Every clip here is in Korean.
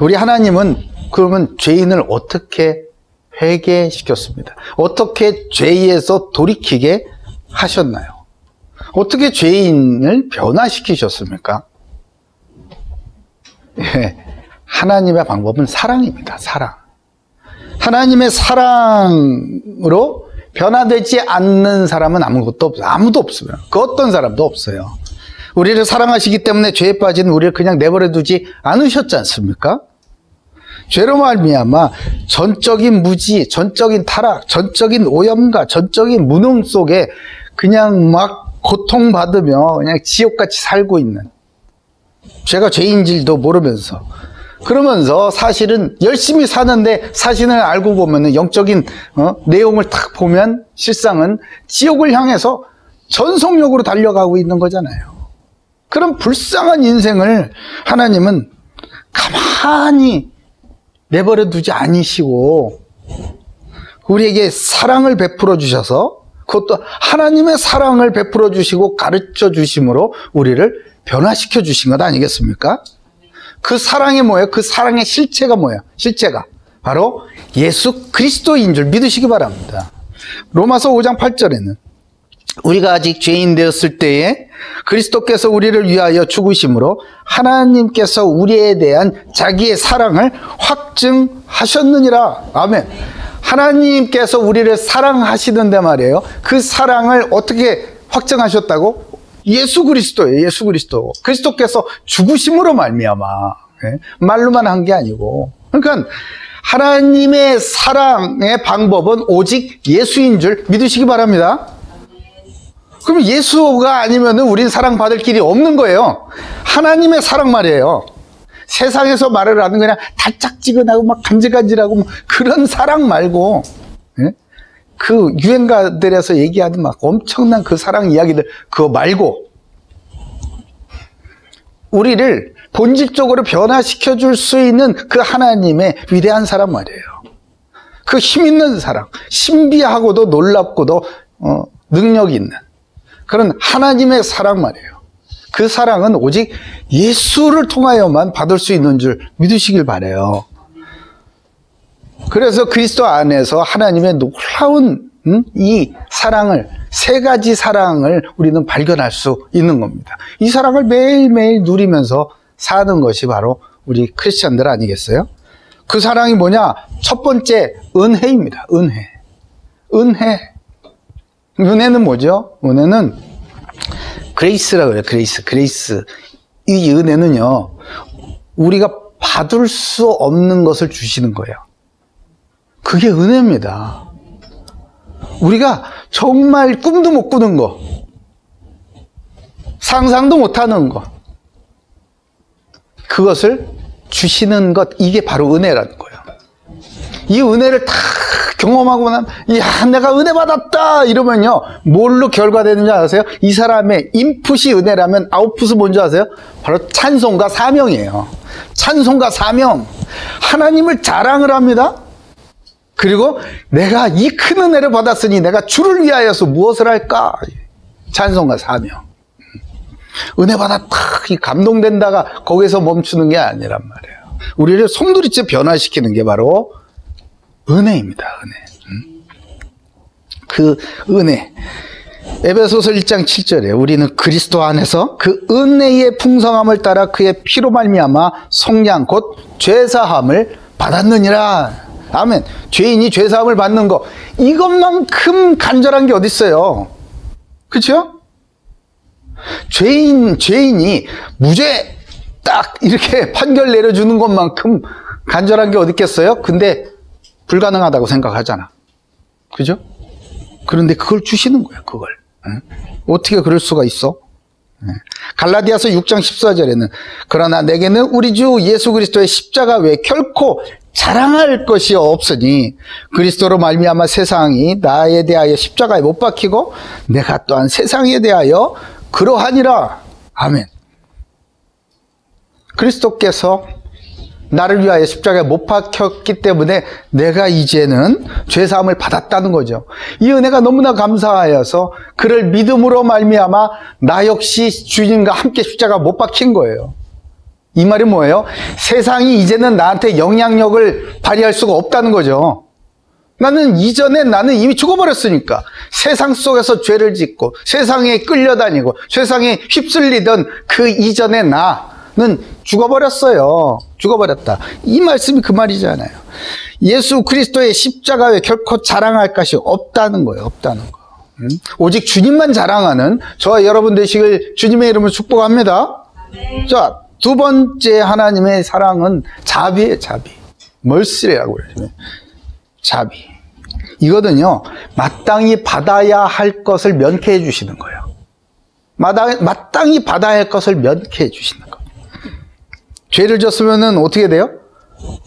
우리 하나님은 그러면 죄인을 어떻게 회개시켰습니다? 어떻게 죄에서 돌이키게 하셨나요? 어떻게 죄인을 변화시키셨습니까? 예, 하나님의 방법은 사랑입니다. 사랑. 하나님의 사랑으로 변화되지 않는 사람은 아무도 없어요. 그 어떤 사람도 없어요. 우리를 사랑하시기 때문에 죄에 빠진 우리를 그냥 내버려 두지 않으셨지 않습니까? 죄로 말미암아 전적인 무지, 전적인 타락, 전적인 오염과 전적인 무능 속에 그냥 막 고통받으며 그냥 지옥같이 살고 있는, 죄가 죄인질도 모르면서, 그러면서 사실은 열심히 사는데 사실을 알고 보면 영적인 내용을 딱 보면 실상은 지옥을 향해서 전속력으로 달려가고 있는 거잖아요. 그런 불쌍한 인생을 하나님은 가만히 내버려 두지 않으시고 우리에게 사랑을 베풀어 주셔서, 그것도 하나님의 사랑을 베풀어 주시고 가르쳐 주심으로 우리를 변화시켜 주신 것 아니겠습니까? 그 사랑이 뭐예요? 그 사랑의 실체가 뭐예요? 실체가 바로 예수 그리스도인 줄 믿으시기 바랍니다. 로마서 5장 8절에는 우리가 아직 죄인 되었을 때에 그리스도께서 우리를 위하여 죽으심으로 하나님께서 우리에 대한 자기의 사랑을 확증하셨느니라. 아멘. 하나님께서 우리를 사랑하시는데 말이에요. 그 사랑을 어떻게 확증하셨다고? 예수 그리스도예요. 예수 그리스도. 그리스도께서 죽으심으로 말미암아. 말로만 한 게 아니고. 그러니까 하나님의 사랑의 방법은 오직 예수인 줄 믿으시기 바랍니다. 그럼 예수가 아니면 우린 사랑받을 길이 없는 거예요. 하나님의 사랑 말이에요. 세상에서 말을 하는 그냥 달짝지근하고 막 간질간질하고 막 그런 사랑 말고, 그 유행가들에서 얘기하는 막 엄청난 그 사랑 이야기들, 그거 말고 우리를 본질적으로 변화시켜 줄 수 있는 그 하나님의 위대한 사랑 말이에요. 그 힘 있는 사랑, 신비하고도 놀랍고도 능력 있는 그런 하나님의 사랑 말이에요. 그 사랑은 오직 예수를 통하여만 받을 수 있는 줄 믿으시길 바라요. 그래서 그리스도 안에서 하나님의 놀라운 이 사랑을, 세 가지 사랑을 우리는 발견할 수 있는 겁니다. 이 사랑을 매일매일 누리면서 사는 것이 바로 우리 크리스찬들 아니겠어요? 그 사랑이 뭐냐? 첫 번째, 은혜입니다. 은혜. 은혜는 뭐죠? 은혜는 그레이스라고 그래요. 그레이스. 이 은혜는요, 우리가 받을 수 없는 것을 주시는 거예요. 그게 은혜입니다. 우리가 정말 꿈도 못 꾸는 거, 상상도 못하는 것, 그것을 주시는 것, 이게 바로 은혜라는 거예요. 이 은혜를 다 경험하고 나면, 야, 내가 은혜 받았다 이러면요, 뭘로 결과되는지 아세요? 이 사람의 인풋이 은혜라면 아웃풋은 뭔지 아세요? 바로 찬송과 사명이에요. 찬송과 사명. 하나님을 자랑을 합니다. 그리고 내가 이 큰 은혜를 받았으니 내가 주를 위하여서 무엇을 할까? 찬송과 사명. 은혜 받았다, 이 감동된다가 거기서 멈추는 게 아니란 말이에요. 우리를 송두리째 변화시키는 게 바로 은혜입니다. 은혜. 그 은혜. 에베소서 1장 7절에 우리는 그리스도 안에서 그 은혜의 풍성함을 따라 그의 피로 말미암아 속량 곧 죄사함을 받았느니라. 아멘. 죄인이 죄사함을 받는 거, 이것만큼 간절한 게 어디 있어요? 그렇죠? 죄인이 무죄 딱 이렇게 판결 내려주는 것만큼 간절한 게 어디 있겠어요? 근데 불가능하다고 생각하잖아. 그죠? 그런데 그걸 주시는 거야, 그걸. 어떻게 그럴 수가 있어? 갈라디아서 6장 14절에는 그러나 내게는 우리 주 예수 그리스도의 십자가 외에 결코 자랑할 것이 없으니 그리스도로 말미암아 세상이 나에 대하여 십자가에 못 박히고 내가 또한 세상에 대하여 그러하니라. 아멘. 그리스도께서 나를 위하여 십자가에 못 박혔기 때문에 내가 이제는 죄사함을 받았다는 거죠. 이 은혜가 너무나 감사하여서 그를 믿음으로 말미암아 나 역시 주님과 함께 십자가 못 박힌 거예요. 이 말이 뭐예요? 세상이 이제는 나한테 영향력을 발휘할 수가 없다는 거죠. 나는 이미 죽어버렸으니까. 세상 속에서 죄를 짓고 세상에 끌려다니고 세상에 휩쓸리던 그 이전의 나는 죽어버렸어요. 죽어버렸다. 이 말씀이 그 말이잖아요. 예수 그리스도의 십자가 외에 결코 자랑할 것이 없다는 거예요. 없다는 거. 오직 주님만 자랑하는 저와 여러분 되시길 주님의 이름으로 축복합니다. 자, 두 번째 하나님의 사랑은 자비예요. 자비. 멀시라고 그래요. 자비. 이거는요, 마땅히 받아야 할 것을 면케해 주시는 거예요. 마땅히 받아야 할 것을 면케해 주시는 거예요. 죄를 졌으면은 어떻게 돼요?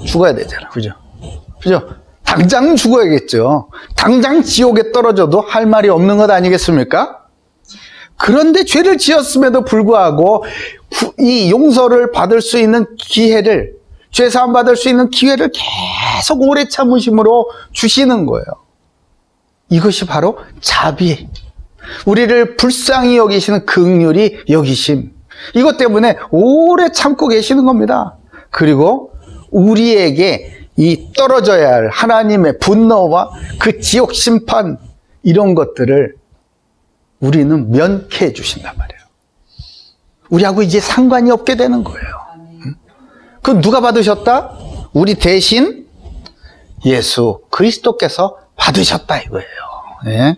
죽어야 되잖아. 그죠? 그죠? 당장 죽어야겠죠. 당장 지옥에 떨어져도 할 말이 없는 것 아니겠습니까? 그런데 죄를 지었음에도 불구하고 이 용서를 받을 수 있는 기회를, 죄사함 받을 수 있는 기회를 계속 오래 참으심으로 주시는 거예요. 이것이 바로 자비. 우리를 불쌍히 여기시는 긍휼히 여기심. 이것 때문에 오래 참고 계시는 겁니다. 그리고 우리에게 이 떨어져야 할 하나님의 분노와 그 지옥 심판, 이런 것들을 우리는 면케해 주신단 말이에요. 우리하고 이제 상관이 없게 되는 거예요. 그건 누가 받으셨다? 우리 대신 예수 그리스도께서 받으셨다 이거예요. 네.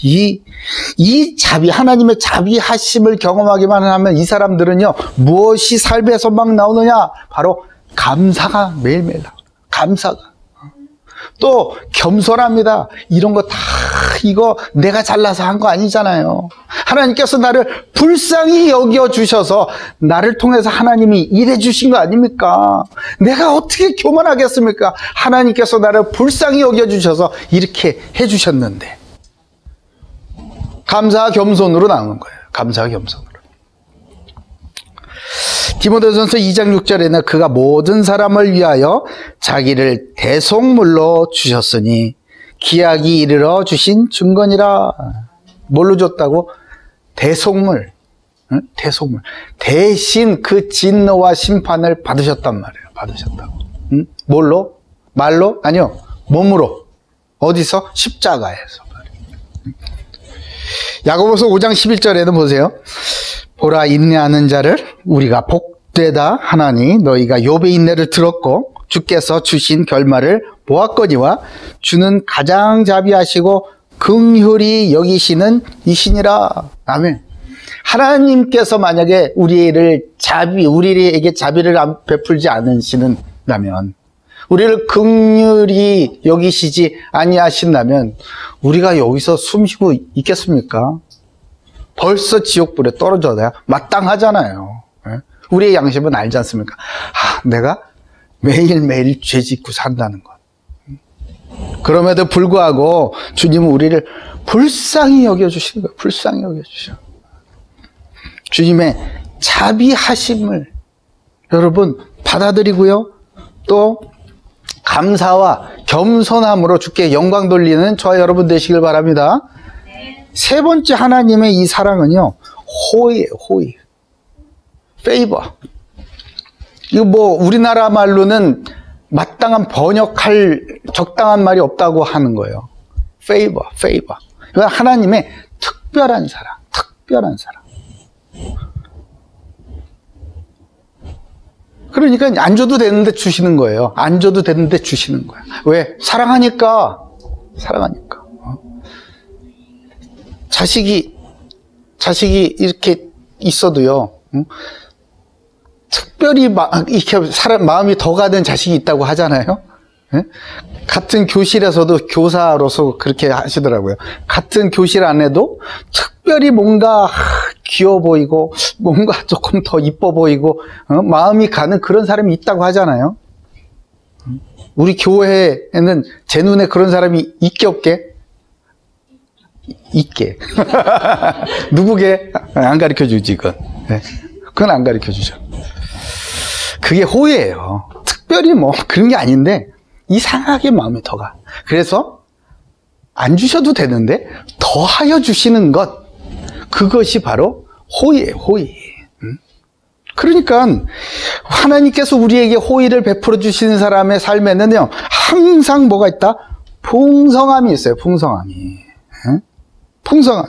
이 자비, 하나님의 자비하심을 경험하기만 하면 이 사람들은요, 무엇이 삶에서 막 나오느냐? 바로 감사가 매일매일 나와요. 감사가. 또 겸손합니다. 이런 거 다 이거 내가 잘나서 한 거 아니잖아요. 하나님께서 나를 불쌍히 여겨주셔서 나를 통해서 하나님이 일해 주신 거 아닙니까? 내가 어떻게 교만하겠습니까? 하나님께서 나를 불쌍히 여겨주셔서 이렇게 해주셨는데. 감사 겸손으로 나오는 거예요. 감사 겸손으로. 디모데전서 2장 6절에는 그가 모든 사람을 위하여 자기를 대속물로 주셨으니 기약이 이르러 주신 증거니라. 뭘로 줬다고? 대속물. 응? 대속물. 대신 그 진노와 심판을 받으셨단 말이에요. 받으셨다고. 응? 뭘로? 말로? 아니요. 몸으로. 어디서? 십자가에서. 야고보서 5장 11절에는 보세요. 보라, 인내하는 자를 우리가 복되다 하나니 너희가 욥의 인내를 들었고 주께서 주신 결말을 보았거니와 주는 가장 자비하시고 긍휼히 여기시는 이시니라. 아멘. 하나님께서 만약에 우리에게 자비를 베풀지 않으시는다면, 우리를 긍휼히 여기시지 아니하신다면 우리가 여기서 숨쉬고 있겠습니까? 벌써 지옥불에 떨어져야 마땅하잖아요. 우리의 양심은 알지 않습니까? 내가 매일매일 죄 짓고 산다는 것. 그럼에도 불구하고 주님은 우리를 불쌍히 여겨주시는 거예요. 불쌍히 여겨주셔. 주님의 자비하심을 여러분 받아들이고요. 또 감사와 겸손함으로 주께 영광 돌리는 저와 여러분 되시길 바랍니다. 세 번째 하나님의 이 사랑은요, 호의예요. 호의. 페이버. 이거 우리나라 말로는 마땅한 번역할 적당한 말이 없다고 하는 거예요. 페이버. 이건 하나님의 특별한 사랑. 특별한 사랑. 그러니까 안 줘도 되는데 주시는 거예요. 안 줘도 되는데 주시는 거야. 왜? 사랑하니까. 자식이 이렇게 있어도요, 특별히 이렇게 마음이 더 가는 자식이 있다고 하잖아요. 같은 교실에서도 교사로서 그렇게 하시더라고요. 같은 교실 안에도 특별히 뭔가 귀여워 보이고 뭔가 조금 더 이뻐 보이고 마음이 가는 그런 사람이 있다고 하잖아요. 우리 교회에는 제 눈에 그런 사람이 있게 없게? 있게. 누구게? 안 가르쳐주지, 그건. 그건 안 가르쳐주죠. 그게 호의예요. 특별히 그런 게 아닌데 이상하게 마음이 더 가. 그래서 안 주셔도 되는데 더하여 주시는 것, 그것이 바로 호의예요. 호의. 그러니까 하나님께서 우리에게 호의를 베풀어 주시는 사람의 삶에는요, 항상 뭐가 있다? 풍성함이 있어요. 풍성함이. 예? 풍성함이.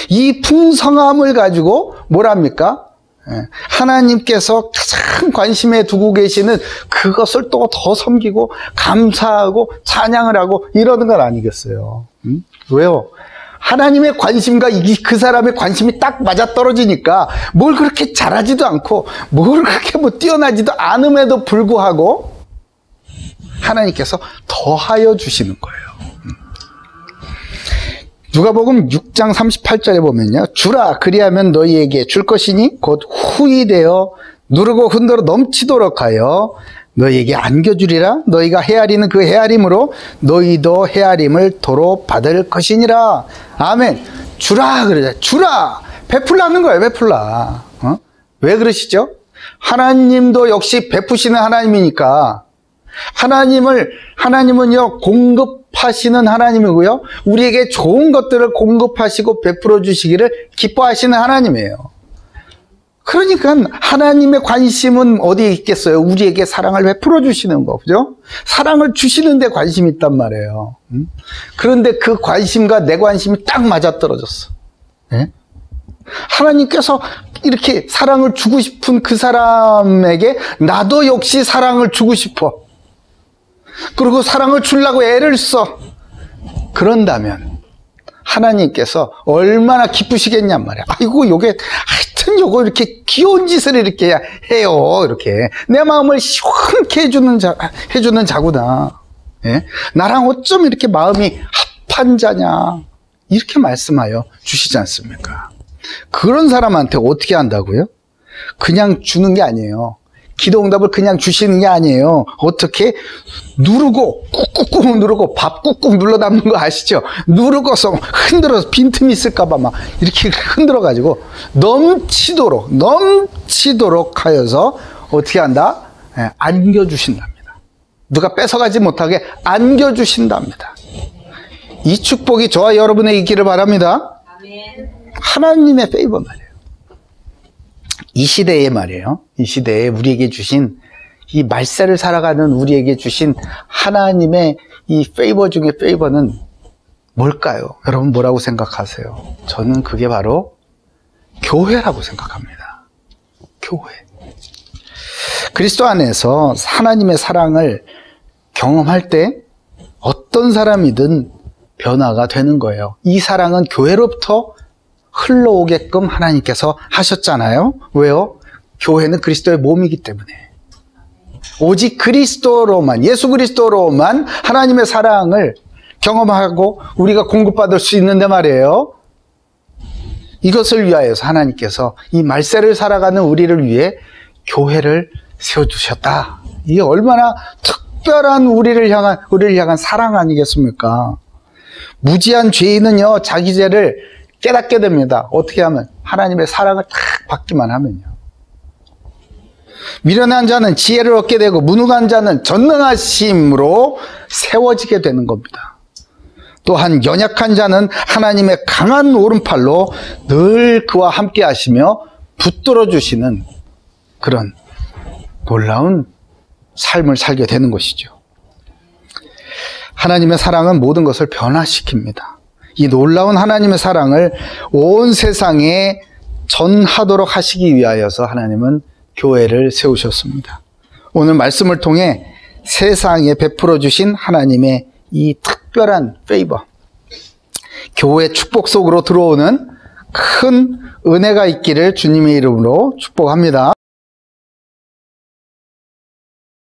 이 풍성함을 가지고 뭐랍니까? 예. 하나님께서 가장 관심에 두고 계시는 그것을 또 더 섬기고 감사하고 찬양을 하고 이러는 건 아니겠어요. 왜요? 하나님의 관심과 그 사람의 관심이 딱 맞아떨어지니까 뭘 그렇게 잘하지도 않고 뭘 그렇게 뭐 뛰어나지도 않음에도 불구하고 하나님께서 더하여 주시는 거예요. 누가복음 6장 38절에 보면요, 주라 그리하면 너희에게 줄 것이니 곧 후히 되어 누르고 흔들어 넘치도록 하여 너희에게 안겨주리라. 너희가 헤아리는 그 헤아림으로 너희도 헤아림을 도로 받을 것이니라. 아멘. 주라 그러자. 주라. 베풀라는 거예요. 베풀라. 왜 그러시죠? 하나님도 역시 베푸시는 하나님이니까. 하나님은요, 공급하시는 하나님이고요, 우리에게 좋은 것들을 공급하시고 베풀어 주시기를 기뻐하시는 하나님이에요. 그러니까 하나님의 관심은 어디에 있겠어요? 우리에게 사랑을 베풀어 주시는 거, 그죠? 사랑을 주시는 데 관심이 있단 말이에요. 그런데 그 관심과 내 관심이 딱 맞아떨어졌어. 네? 하나님께서 이렇게 사랑을 주고 싶은 그 사람에게 나도 역시 사랑을 주고 싶어. 그리고 사랑을 주려고 애를 써. 그런다면 하나님께서 얼마나 기쁘시겠냔 말이야. 아이고, 하여튼 요거 이렇게 귀여운 짓을 이렇게 해요. 이렇게 내 마음을 시원케 해주는 자구나. 예? 나랑 어쩜 이렇게 마음이 합한 자냐. 이렇게 말씀하여 주시지 않습니까? 그런 사람한테 어떻게 한다고요? 그냥 주는 게 아니에요. 기도응답을 그냥 주시는 게 아니에요. 어떻게? 누르고 꾹꾹꾹 누르고 밥 꾹꾹 눌러 담는 거 아시죠? 누르고서 흔들어서 빈틈이 있을까봐 막 이렇게 흔들어 가지고 넘치도록 하여서 어떻게 한다? 네, 안겨주신답니다. 누가 뺏어가지 못하게 안겨주신답니다. 이 축복이 저와 여러분에게 있기를 바랍니다. 아멘. 하나님의 페이버 말이에요. 이 시대에 말이에요. 이 시대에 우리에게 주신, 이 말세를 살아가는 우리에게 주신 하나님의 이 페이버 중에 페이버는 뭘까요? 여러분 뭐라고 생각하세요? 저는 그게 바로 교회라고 생각합니다. 교회. 그리스도 안에서 하나님의 사랑을 경험할 때 어떤 사람이든 변화가 되는 거예요. 이 사랑은 교회로부터 흘러오게끔 하나님께서 하셨잖아요. 왜요? 교회는 그리스도의 몸이기 때문에. 오직 그리스도로만, 예수 그리스도로만 하나님의 사랑을 경험하고 우리가 공급받을 수 있는데 말이에요. 이것을 위하여서 하나님께서 이 말세를 살아가는 우리를 위해 교회를 세워주셨다. 이게 얼마나 특별한 우리를 향한 사랑 아니겠습니까? 무지한 죄인은요, 자기 죄를 깨닫게 됩니다. 어떻게 하면? 하나님의 사랑을 딱 받기만 하면요. 미련한 자는 지혜를 얻게 되고 무능한 자는 전능하심으로 세워지게 되는 겁니다. 또한 연약한 자는 하나님의 강한 오른팔로 늘 그와 함께 하시며 붙들어 주시는 그런 놀라운 삶을 살게 되는 것이죠. 하나님의 사랑은 모든 것을 변화시킵니다. 이 놀라운 하나님의 사랑을 온 세상에 전하도록 하시기 위하여서 하나님은 교회를 세우셨습니다. 오늘 말씀을 통해 세상에 베풀어 주신 하나님의 이 특별한 페이버, 교회 축복 속으로 들어오는 큰 은혜가 있기를 주님의 이름으로 축복합니다.